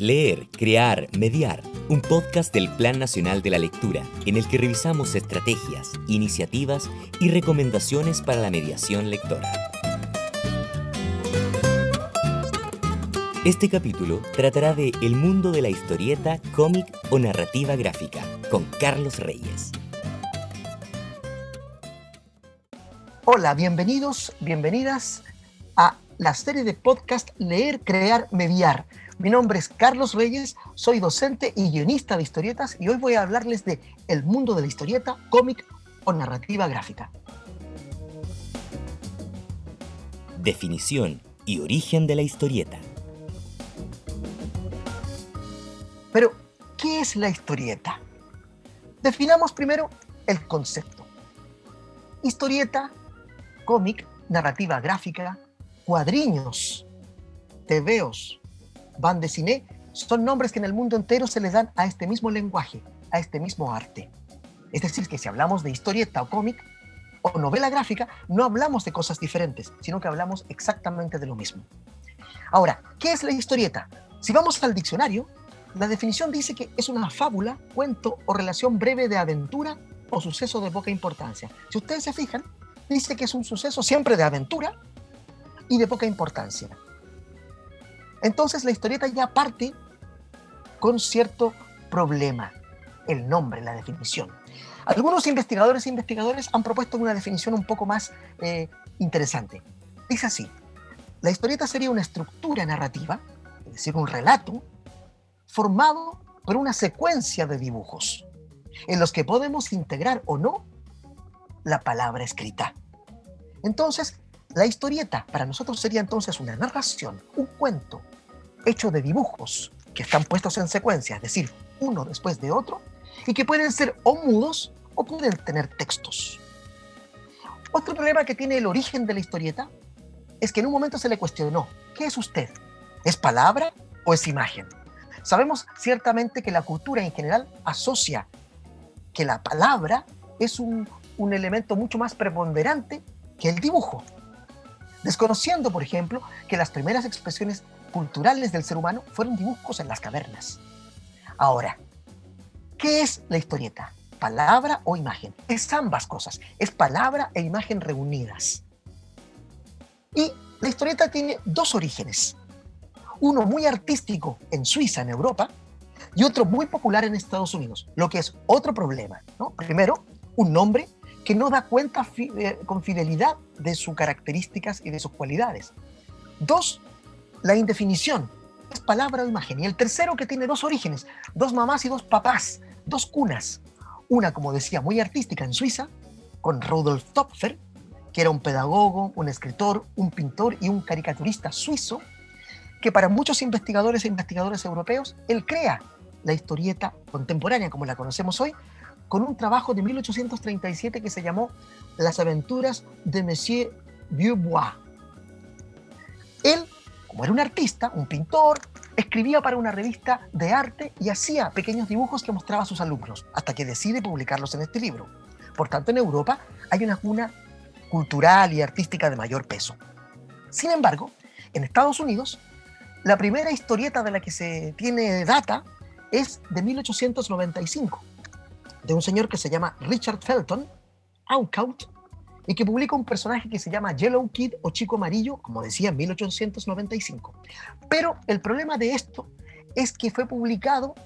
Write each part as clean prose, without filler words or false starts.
Leer, crear, mediar, un podcast del Plan Nacional de la Lectura, en el que revisamos estrategias, iniciativas y recomendaciones para la mediación lectora. Este capítulo tratará de el mundo de la historieta, cómic o narrativa gráfica, con Carlos Reyes. Hola, bienvenidos, bienvenidas a la serie de podcast Leer, Crear, Mediar. Mi nombre es Carlos Reyes, soy docente y guionista de historietas y hoy voy a hablarles de el mundo de la historieta, cómic o narrativa gráfica. Definición y origen de la historieta. Pero, ¿qué es la historieta? Definamos primero el concepto. Historieta, cómic, narrativa gráfica, cuadriños, tebeos, bande dessinée, son nombres que en el mundo entero se les dan a este mismo lenguaje, a este mismo arte. Es decir, que si hablamos de historieta o cómic o novela gráfica, no hablamos de cosas diferentes, sino que hablamos exactamente de lo mismo. Ahora, ¿qué es la historieta? Si vamos al diccionario, la definición dice que es una fábula, cuento o relación breve de aventura o suceso de poca importancia. Si ustedes se fijan, dice que es un suceso siempre de aventura y de poca importancia. Entonces la historieta ya parte con cierto problema, el nombre, la definición. Algunos investigadores e investigadoras han propuesto una definición un poco más interesante. Dice así: la historieta sería una estructura narrativa, es decir, un relato, formado por una secuencia de dibujos, en los que podemos integrar o no la palabra escrita. Entonces, la historieta para nosotros sería entonces una narración, un cuento, hecho de dibujos que están puestos en secuencia, es decir, uno después de otro, y que pueden ser o mudos o pueden tener textos. Otro problema que tiene el origen de la historieta es que en un momento se le cuestionó: ¿qué es usted? ¿Es palabra o es imagen? Sabemos ciertamente que la cultura en general asocia que la palabra es un elemento mucho más preponderante que el dibujo, desconociendo, por ejemplo, que las primeras expresiones culturales del ser humano fueron dibujos en las cavernas. Ahora, ¿qué es la historieta? ¿Palabra o imagen? Es ambas cosas, es palabra e imagen reunidas. Y la historieta tiene dos orígenes, uno muy artístico en Suiza, en Europa, y otro muy popular en Estados Unidos, lo que es otro problema, ¿no? Primero, un nombre que no da cuenta con fidelidad de sus características y de sus cualidades. Dos, la indefinición, es palabra o imagen. Y el tercero, que tiene dos orígenes, dos mamás y dos papás, dos cunas. Una, como decía, muy artística en Suiza, con Rudolf Topfer, que era un pedagogo, un escritor, un pintor y un caricaturista suizo, que para muchos investigadores e investigadoras europeos, él crea la historieta contemporánea, como la conocemos hoy, con un trabajo de 1837 que se llamó Las aventuras de Monsieur Vieux-Bois. Él, como era un artista, un pintor, escribía para una revista de arte y hacía pequeños dibujos que mostraba a sus alumnos, hasta que decide publicarlos en este libro. Por tanto, en Europa hay una cuna cultural y artística de mayor peso. Sin embargo, en Estados Unidos, la primera historieta de la que se tiene data es de 1895, de un señor que se llama Richard Felton Aucout, y que publica un personaje que se llama Yellow Kid o Chico Amarillo, como decía, en 1895. Pero el problema de esto es que fue publicado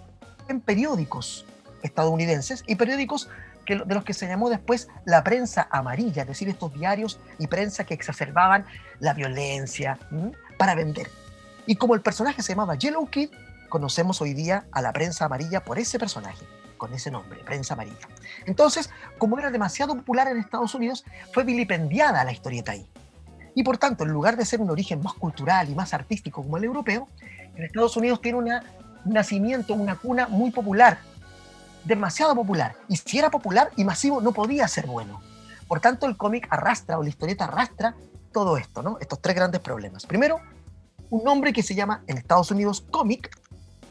en periódicos estadounidenses y periódicos de los que se llamó después la prensa amarilla, es decir, estos diarios y prensa que exacerbaban la violencia para vender. Y como el personaje se llamaba Yellow Kid, conocemos hoy día a la prensa amarilla por ese personaje, con ese nombre, prensa amarilla. Entonces, como era demasiado popular en Estados Unidos, fue vilipendiada la historieta ahí. Y por tanto, en lugar de ser un origen más cultural y más artístico como el europeo, en Estados Unidos tiene un nacimiento, una cuna muy popular, demasiado popular. Y si era popular y masivo, no podía ser bueno. Por tanto, el cómic arrastra, o la historieta arrastra todo esto, ¿no? Estos tres grandes problemas. Primero, un nombre que se llama en Estados Unidos cómic,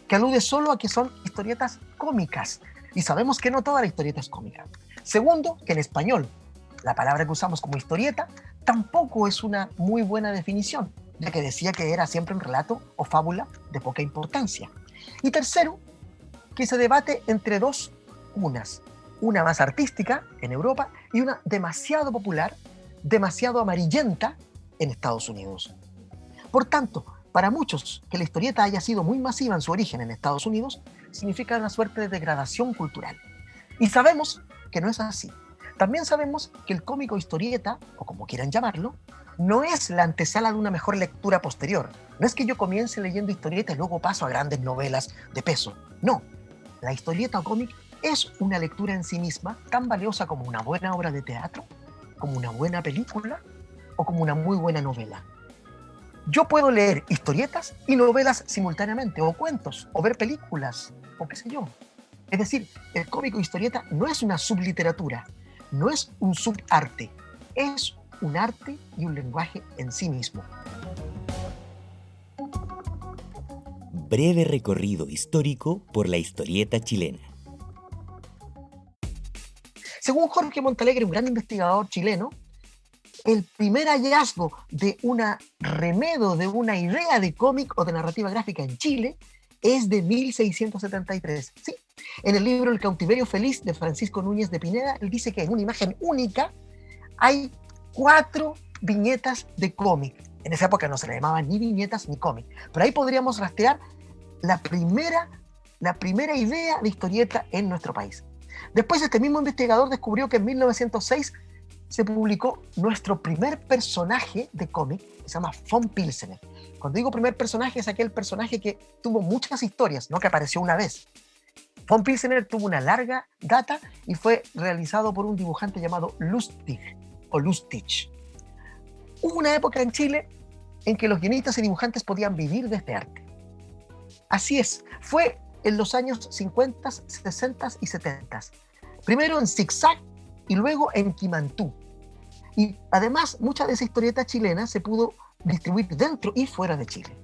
que alude solo a que son historietas cómicas. Y sabemos que no toda la historieta es cómica. Segundo, que en español, la palabra que usamos como historieta tampoco es una muy buena definición, ya que decía que era siempre un relato o fábula de poca importancia. Y tercero, que se debate entre dos unas. Una más artística en Europa y una demasiado popular, demasiado amarillenta en Estados Unidos. Por tanto, para muchos, que la historieta haya sido muy masiva en su origen en Estados Unidos significa una suerte de degradación cultural. Y sabemos que no es así. También sabemos que el cómic o historieta, o como quieran llamarlo, no es la antesala de una mejor lectura posterior. No es que yo comience leyendo historieta y luego paso a grandes novelas de peso. No, la historieta o cómic es una lectura en sí misma tan valiosa como una buena obra de teatro, como una buena película o como una muy buena novela. Yo puedo leer historietas y novelas simultáneamente, o cuentos, o ver películas, o qué sé yo. Es decir, el cómic o historieta no es una subliteratura, no es un subarte, es un arte y un lenguaje en sí mismo. Breve recorrido histórico por la historieta chilena. Según Jorge Montalegre, un gran investigador chileno, el primer hallazgo de una remedo de una idea de cómic o de narrativa gráfica en Chile es de 1673. Sí, en el libro El cautiverio feliz de Francisco Núñez de Pineda, él dice que en una imagen única hay 4 viñetas de cómic. En esa época no se le llamaban ni viñetas ni cómic, pero ahí podríamos rastrear la primera idea de historieta en nuestro país. Después este mismo investigador descubrió que en 1906 se publicó nuestro primer personaje de cómic, que se llama Von Pilsener. Cuando digo primer personaje, es aquel personaje que tuvo muchas historias, no que apareció una vez. Von Pilsener tuvo una larga data y fue realizado por un dibujante llamado Lustig o Lustig. Hubo una época en Chile en que los guionistas y dibujantes podían vivir de este arte. Así es, fue en los años 50, 60 y 70. Primero en Zigzag y luego en Quimantú. Y además, mucha de esa historieta chilena se pudo distribuir dentro y fuera de Chile.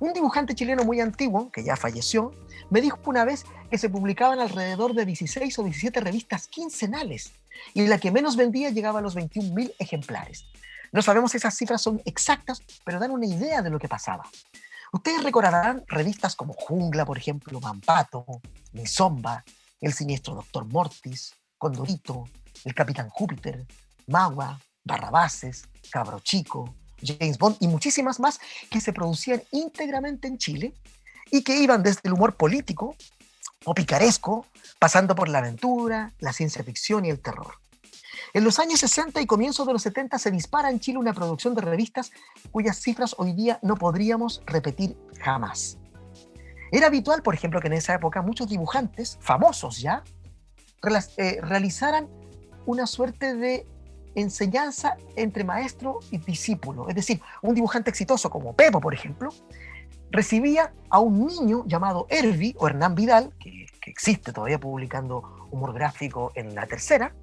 Un dibujante chileno muy antiguo, que ya falleció, me dijo una vez que se publicaban alrededor de 16 o 17 revistas quincenales y la que menos vendía llegaba a los 21.000 ejemplares. No sabemos si esas cifras son exactas, pero dan una idea de lo que pasaba. Ustedes recordarán revistas como Jungla, por ejemplo, Mampato, Mizomba, El siniestro Doctor Mortis, Condorito, El Capitán Júpiter, Magua, Barrabases, Cabro Chico, James Bond y muchísimas más que se producían íntegramente en Chile y que iban desde el humor político o picaresco, pasando por la aventura, la ciencia ficción y el terror. En los años 60 y comienzos de los 70 se dispara en Chile una producción de revistas cuyas cifras hoy día no podríamos repetir jamás. Era habitual, por ejemplo, que en esa época muchos dibujantes, famosos ya, realizaran una suerte de enseñanza entre maestro y discípulo. Es decir, un dibujante exitoso como Pepo, por ejemplo, recibía a un niño llamado Hervi o Hernán Vidal, que existe todavía publicando humor gráfico en La Tercera.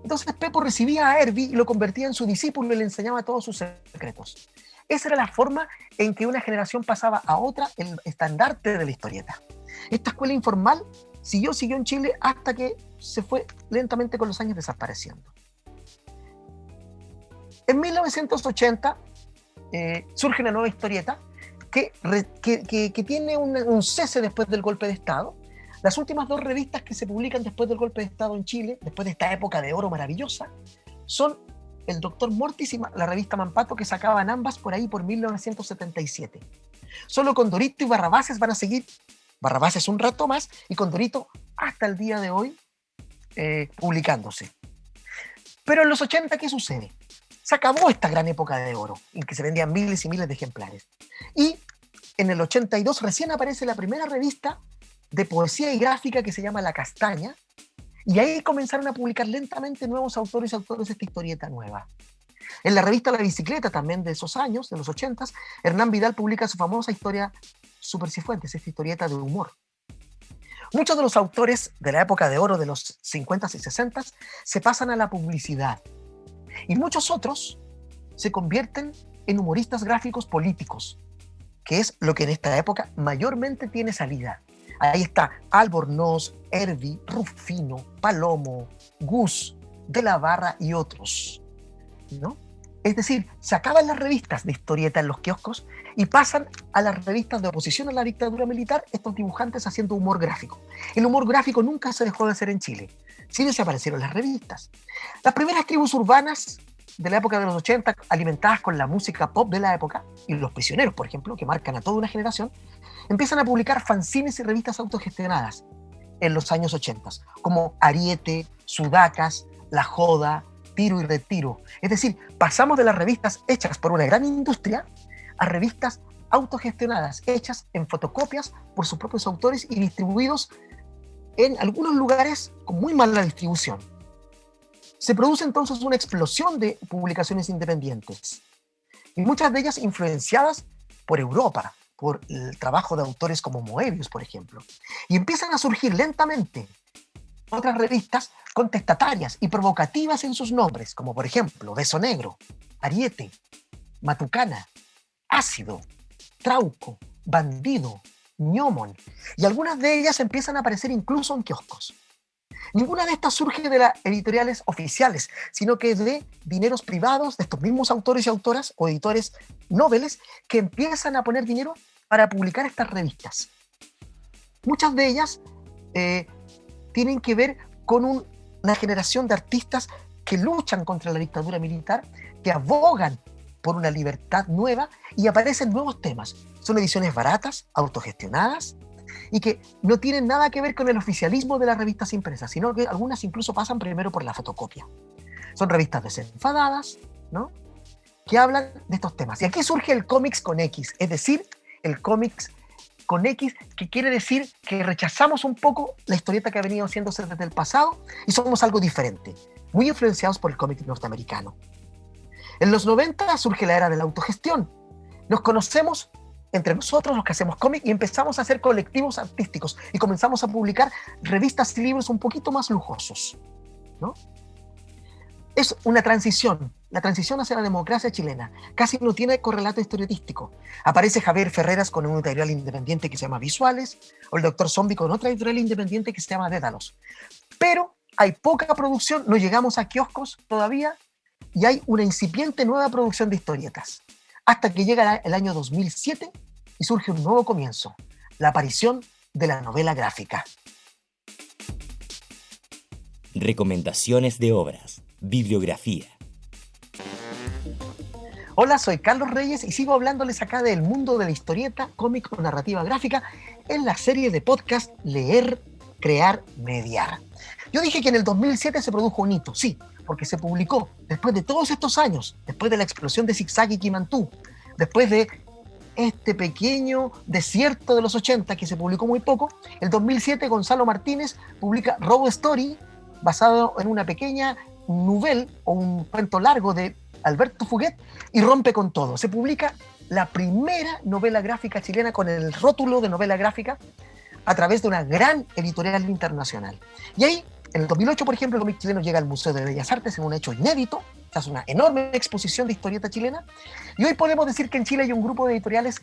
Entonces Pepo recibía a Hervi y lo convertía en su discípulo y le enseñaba todos sus secretos. Esa era la forma en que una generación pasaba a otra el estandarte de la historieta. Esta escuela informal siguió en Chile hasta que se fue lentamente con los años desapareciendo. En 1980 surge una nueva historieta que tiene un cese después del golpe de Estado. Las últimas 2 revistas que se publican después del golpe de Estado en Chile, después de esta época de oro maravillosa, son el Doctor Mortis y la revista Mampato, que sacaban ambas por ahí por 1977. Solo Condorito y Barrabases van a seguir, Barrabases un rato más y Condorito hasta el día de hoy publicándose. Pero en los 80, ¿qué sucede? Se acabó esta gran época de oro, en que se vendían miles y miles de ejemplares. Y en el 82 recién aparece la primera revista de poesía y gráfica que se llama La Castaña, y ahí comenzaron a publicar lentamente nuevos autores y autores de esta historieta nueva. En la revista La Bicicleta, también de esos años, de los 80, Hernán Vidal publica su famosa historia Super Cifuentes, esta historieta de humor. Muchos de los autores de la época de oro de los 50 y 60 se pasan a la publicidad, y muchos otros se convierten en humoristas gráficos políticos, que es lo que en esta época mayormente tiene salida. Ahí está Albornoz, Hervi, Rufino, Palomo, Gus, De la Barra y otros, ¿no? Es decir, se acaban las revistas de historieta en los kioscos y pasan a las revistas de oposición a la dictadura militar, estos dibujantes haciendo humor gráfico. El humor gráfico nunca se dejó de hacer en Chile. Sí desaparecieron las revistas. Las primeras tribus urbanas de la época de los 80, alimentadas con la música pop de la época, y los prisioneros, por ejemplo, que marcan a toda una generación, empiezan a publicar fanzines y revistas autogestionadas en los años 80, como Ariete, Sudacas, La Joda, Tiro y Retiro. Es decir, pasamos de las revistas hechas por una gran industria a revistas autogestionadas, hechas en fotocopias por sus propios autores y distribuidos en algunos lugares con muy mala distribución. Se produce entonces una explosión de publicaciones independientes, y muchas de ellas influenciadas por Europa, por el trabajo de autores como Moebius, por ejemplo. Y empiezan a surgir lentamente otras revistas contestatarias y provocativas en sus nombres, como por ejemplo Beso Negro, Ariete, Matucana, Ácido, Trauco, Bandido, Ñomon, y algunas de ellas empiezan a aparecer incluso en kioscos. Ninguna de estas surge de las editoriales oficiales, sino que de dineros privados de estos mismos autores y autoras o editores noveles que empiezan a poner dinero para publicar estas revistas. Muchas de ellas tienen que ver con una generación de artistas que luchan contra la dictadura militar, que abogan por una libertad nueva, y aparecen nuevos temas. Son ediciones baratas, autogestionadas, y que no tienen nada que ver con el oficialismo de las revistas impresas, sino que algunas incluso pasan primero por la fotocopia. Son revistas desenfadadas, ¿no?, que hablan de estos temas. Y aquí surge el cómics con X, es decir, el cómics con X, que quiere decir que rechazamos un poco la historieta que ha venido haciéndose desde el pasado y somos algo diferente, muy influenciados por el cómic norteamericano. En los 90 surge la era de la autogestión. Nos conocemos entre nosotros, los que hacemos cómic, y empezamos a hacer colectivos artísticos y comenzamos a publicar revistas y libros un poquito más lujosos, ¿no? Es una transición, la transición hacia la democracia chilena. Casi no tiene correlato historietístico. Aparece Javier Ferreras con una editorial independiente que se llama Visuales, o el Dr. Zombie con otra editorial independiente que se llama Dédalos. Pero hay poca producción, no llegamos a kioscos todavía, y hay una incipiente nueva producción de historietas. Hasta que llega el año 2007 y surge un nuevo comienzo, la aparición de la novela gráfica. Recomendaciones de obras, bibliografía. Hola, soy Carlos Reyes y sigo hablándoles acá del mundo de la historieta, cómic o narrativa gráfica en la serie de podcast Leer, Crear, Mediar. Yo dije que en el 2007 se produjo un hito, sí, porque se publicó después de todos estos años, después de la explosión de Zigzag y Kimantú, después de este pequeño desierto de los 80 que se publicó muy poco. El 2007 Gonzalo Martínez publica Robo Story, basado en una pequeña novela o un cuento largo de Alberto Fuguet, y rompe con todo. Se publica la primera novela gráfica chilena con el rótulo de novela gráfica a través de una gran editorial internacional. Y ahí, en el 2008, por ejemplo, el cómic chileno llega al Museo de Bellas Artes en un hecho inédito. Es una enorme exposición de historieta chilena. Y hoy podemos decir que en Chile hay un grupo de editoriales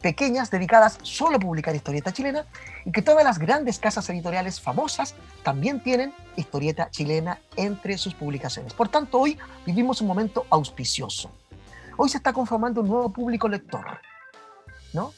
pequeñas dedicadas solo a publicar historieta chilena, y que todas las grandes casas editoriales famosas también tienen historieta chilena entre sus publicaciones. Por tanto, hoy vivimos un momento auspicioso. Hoy se está conformando un nuevo público lector, ¿no?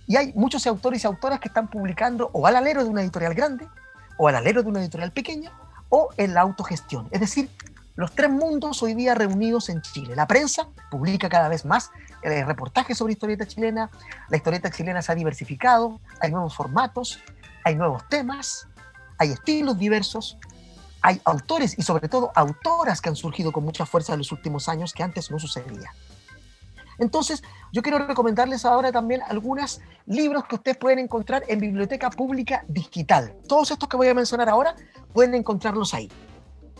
Y hay muchos autores y autoras que están publicando o al alero de una editorial grande, o al alero de una editorial pequeña, o en la autogestión. Es decir, los tres mundos hoy día reunidos en Chile. La prensa publica cada vez más reportajes sobre historieta chilena, la historieta chilena se ha diversificado, hay nuevos formatos, hay nuevos temas, hay estilos diversos, hay autores y sobre todo autoras que han surgido con mucha fuerza en los últimos años que antes no sucedía. Entonces, yo quiero recomendarles ahora también algunos libros que ustedes pueden encontrar en Biblioteca Pública Digital. Todos estos que voy a mencionar ahora pueden encontrarlos ahí.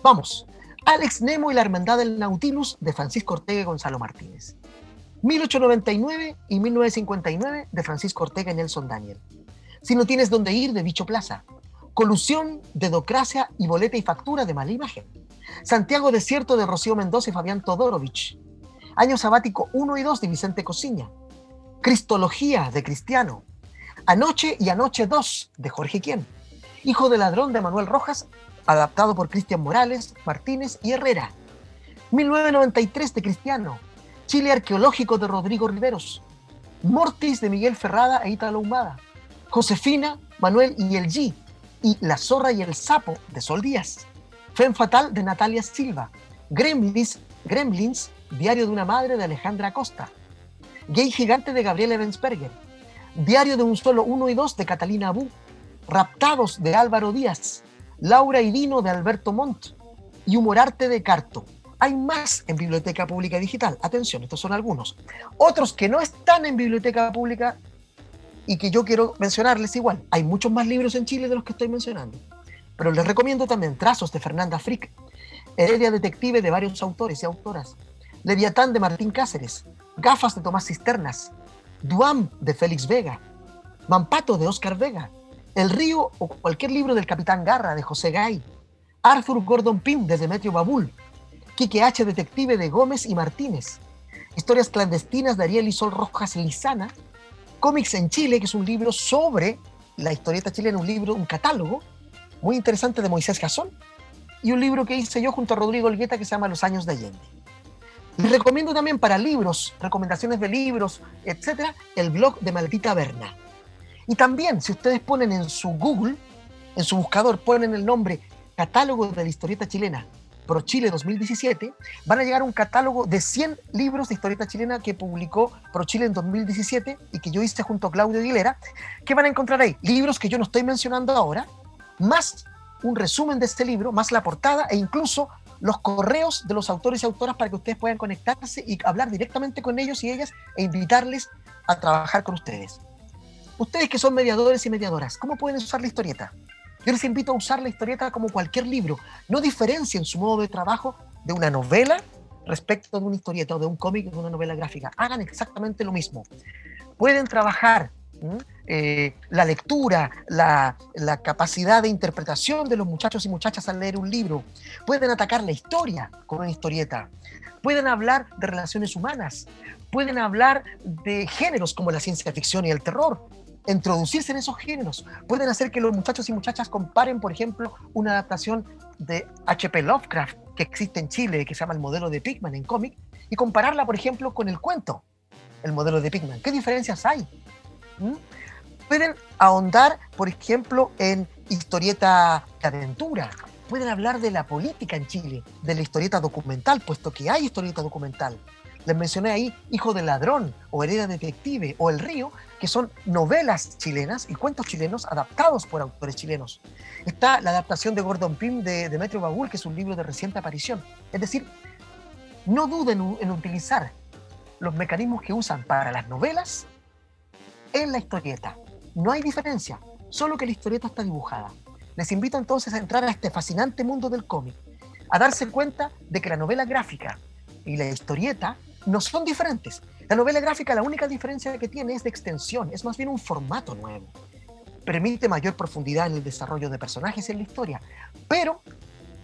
Vamos. Alex Nemo y la Hermandad del Nautilus, de Francisco Ortega y Gonzalo Martínez. 1899 y 1959, de Francisco Ortega y Nelson Daniel. Si no tienes dónde ir, de Bicho Plaza. Colusión, Dedocracia y Boleta y Factura, de Mala Imagen. Santiago Desierto, de Rocío Mendoza y Fabián Todorovich. Año Sabático 1 y 2, de Vicente Cosiña. Cristología, de Cristiano. Anoche y Anoche 2, de Jorge Quien. Hijo de Ladrón, de Manuel Rojas, adaptado por Cristian Morales, Martínez y Herrera. 1993 de Cristiano, Chile arqueológico de Rodrigo Riveros, Mortis de Miguel Ferrada e Ítalo Humada, Josefina, Manuel y el G, y La zorra y el sapo de Sol Díaz, Femme Fatal de Natalia Silva, Gremlins, Diario de una madre de Alejandra Acosta, Gay Gigante de Gabriel Ebensperger, Diario de un solo 1 y 2 de Catalina Abú, Raptados de Álvaro Díaz, Laura y Dino de Alberto Montt y Humorarte de Carto. Hay más en Biblioteca Pública Digital. Atención, estos son algunos. Otros que no están en Biblioteca Pública y que yo quiero mencionarles igual. Hay muchos más libros en Chile de los que estoy mencionando. Pero les recomiendo también Trazos de Fernanda Frick, Heredia Detective de varios autores y autoras, Leviatán de Martín Cáceres, Gafas de Tomás Cisternas, Duam de Félix Vega, Mampato de Óscar Vega, El río o cualquier libro del Capitán Garra de José Gay, Arthur Gordon Pym de Demetrio Babul, Quique H. Detective de Gómez y Martínez, Historias clandestinas de Ariel y Sol Rojas Lizana, Cómics en Chile, que es un libro sobre la historieta chilena, un catálogo muy interesante de Moisés Gasón, y un libro que hice yo junto a Rodrigo Olgueta que se llama Los años de Allende. Les recomiendo también para libros, recomendaciones de libros, etcétera, el blog de Maldita Berna. Y también, si ustedes ponen en su Google, en su buscador, ponen el nombre Catálogo de la Historieta Chilena Pro Chile 2017, van a llegar a un catálogo de 100 libros de historieta chilena que publicó Pro Chile en 2017 y que yo hice junto a Claudio Aguilera, que van a encontrar ahí libros que yo no estoy mencionando ahora, más un resumen de este libro, más la portada e incluso los correos de los autores y autoras para que ustedes puedan conectarse y hablar directamente con ellos y ellas e invitarles a trabajar con ustedes. Ustedes que son mediadores y mediadoras, ¿cómo pueden usar la historieta? Yo les invito a usar la historieta como cualquier libro. No diferencien su modo de trabajo de una novela respecto de una historieta o de un cómic o de una novela gráfica. Hagan exactamente lo mismo. Pueden trabajar la lectura, la capacidad de interpretación de los muchachos y muchachas al leer un libro. Pueden atacar la historia con una historieta. Pueden hablar de relaciones humanas. Pueden hablar de géneros como la ciencia ficción y el terror. Introducirse en esos géneros. Pueden hacer que los muchachos y muchachas comparen, por ejemplo, una adaptación de H.P. Lovecraft que existe en Chile, que se llama El modelo de Pickman en cómic, y compararla, por ejemplo, con el cuento El modelo de Pickman. ¿Qué diferencias hay? Pueden ahondar, por ejemplo, en historieta de aventura. Pueden hablar de la política en Chile, de la historieta documental, puesto que hay historieta documental. Les mencioné ahí Hijo del Ladrón, o Heredia Detective, o El Río, que son novelas chilenas y cuentos chilenos adaptados por autores chilenos. Está la adaptación de Gordon Pym de Demetrio Babul, que es un libro de reciente aparición. Es decir, no duden en utilizar los mecanismos que usan para las novelas en la historieta. No hay diferencia, solo que la historieta está dibujada. Les invito entonces a entrar a este fascinante mundo del cómic, a darse cuenta de que la novela gráfica y la historieta no son diferentes. La novela gráfica, la única diferencia que tiene es de extensión, es más bien un formato nuevo. Permite mayor profundidad en el desarrollo de personajes y en la historia, pero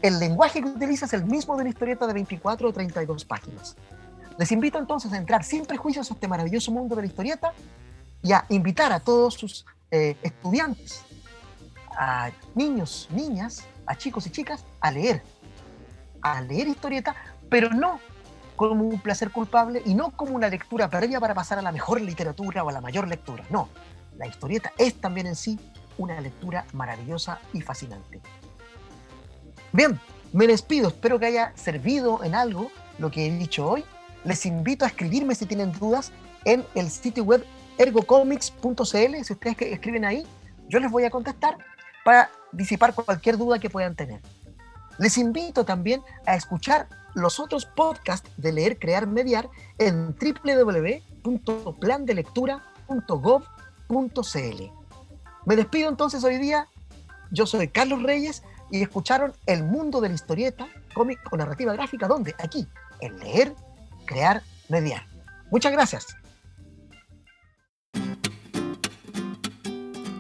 el lenguaje que utiliza es el mismo de la historieta de 24 o 32 páginas. Les invito entonces a entrar sin prejuicios a este maravilloso mundo de la historieta y a invitar a todos sus estudiantes, a niños, niñas, a chicos y chicas, a leer historieta, pero no como un placer culpable y no como una lectura previa para pasar a la mejor literatura o a la mayor lectura. No, la historieta es también en sí una lectura maravillosa y fascinante. Bien, me despido, espero que haya servido en algo lo que he dicho hoy. Les invito a escribirme si tienen dudas en el sitio web ergocomics.cl. Si ustedes escriben ahí, yo les voy a contestar para disipar cualquier duda que puedan tener. Les invito también a escuchar los otros podcasts de Leer, Crear, Mediar en www.plandelectura.gov.cl. Me despido entonces hoy día. Yo soy Carlos Reyes y escucharon El mundo de la historieta, cómic o narrativa gráfica, ¿dónde? Aquí, en Leer, Crear, Mediar. Muchas gracias.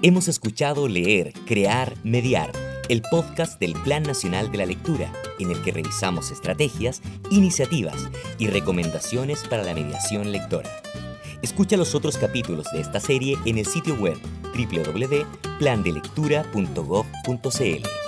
Hemos escuchado Leer, Crear, Mediar, el podcast del Plan Nacional de la Lectura, en el que revisamos estrategias, iniciativas y recomendaciones para la mediación lectora. Escucha los otros capítulos de esta serie en el sitio web www.plandelectura.gov.cl.